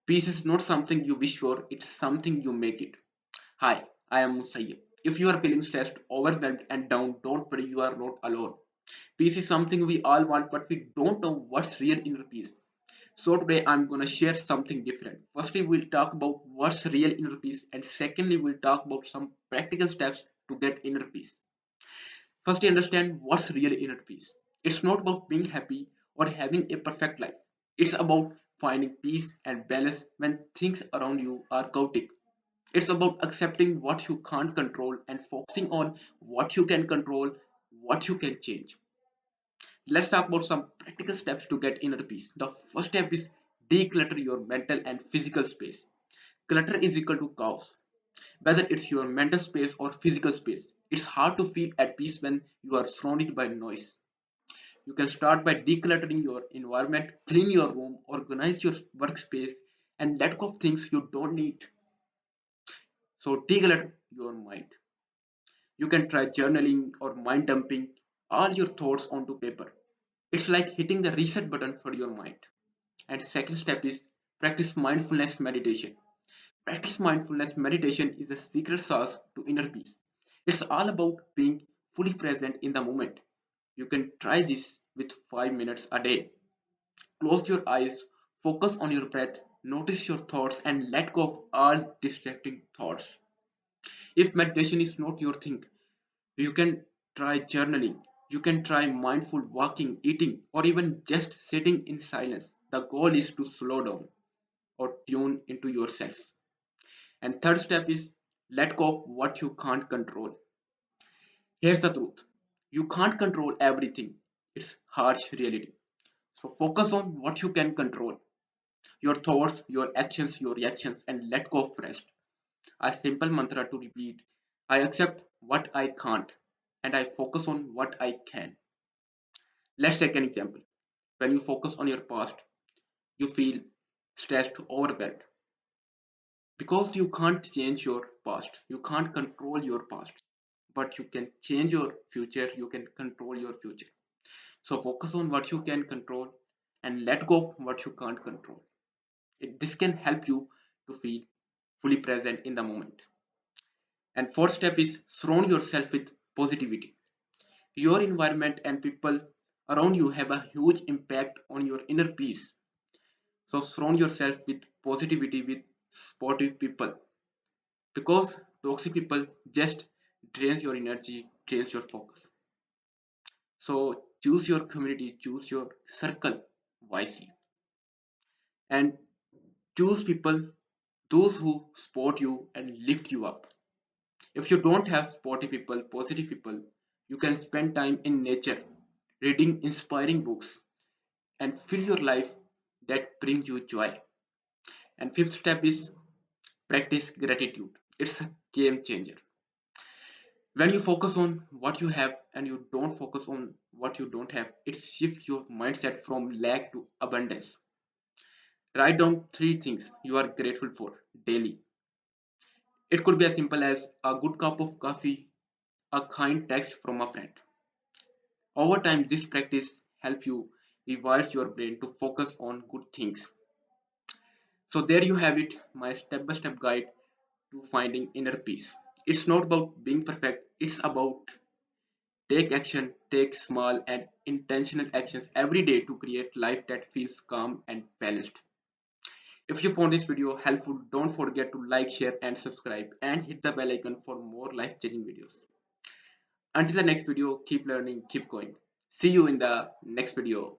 Peace is not something you wish for, it's something you make it. Hi, I am Musayyib. If you are feeling stressed, overwhelmed, and down, don't worry, you are not alone. Peace is something we all want, but we don't know what's real inner peace. So today I'm gonna share something different. Firstly, we'll talk about what's real inner peace, and secondly, we'll talk about some practical steps to get inner peace. Firstly, understand what's real inner peace. It's not about being happy or having a perfect life. It's about finding peace and balance when things around you are chaotic. It's about accepting what you can't control and focusing on what you can control, what you can change. Let's talk about some practical steps to get inner peace. The first step is declutter your mental and physical space. Clutter is equal to chaos. Whether it's your mental space or physical space, it's hard to feel at peace when you are surrounded by noise. You can start by decluttering your environment, clean your room, organize your workspace, and let go of things you don't need. So declutter your mind. You can try journaling or mind dumping all your thoughts onto paper. It's like hitting the reset button for your mind. And second step is practice mindfulness meditation. Practice mindfulness meditation is a secret sauce to inner peace. It's all about being fully present in the moment. You can try this with 5 minutes a day. Close your eyes, focus on your breath, notice your thoughts, and let go of all distracting thoughts. If meditation is not your thing, you can try journaling, you can try mindful walking, eating, or even just sitting in silence. The goal is to slow down or tune into yourself. And third step is let go of what you can't control. Here's the truth, you can't control everything, it's harsh reality. So focus on what you can control, your thoughts, your actions, your reactions, and let go of rest. A simple mantra to repeat: I accept what I can't, and I focus on what I can. Let's take an example. When you focus on your past, you feel stressed, overwhelmed, because you can't change your past, you can't control your past, but you can change your future, you can control your future. So focus on what you can control and let go of what you can't control. This can help you to feel fully present in the moment. And fourth step is surround yourself with positivity. Your environment and people around you have a huge impact on your inner peace. So surround yourself with positivity, with supportive people, because toxic people just drains your energy, drains your focus. So choose your community, choose your circle wisely, and choose people those who support you and lift you up. If you don't have supportive people, positive people, you can spend time in nature, reading inspiring books, and fill your life that bring you joy. And fifth step is practice gratitude. It's a game changer. When you focus on what you have and you don't focus on what you don't have, it shifts your mindset from lack to abundance. Write down three things you are grateful for daily. It could be as simple as a good cup of coffee, a kind text from a friend. Over time, this practice helps you rewire your brain to focus on good things. So there you have it, my step-by-step guide to finding inner peace. It's not about being perfect, it's about take action, take small and intentional actions every day to create life that feels calm and balanced. If you found this video helpful, don't forget to like, share and subscribe and hit the bell icon for more life-changing videos. Until the next video, keep learning, keep going. See you in the next video.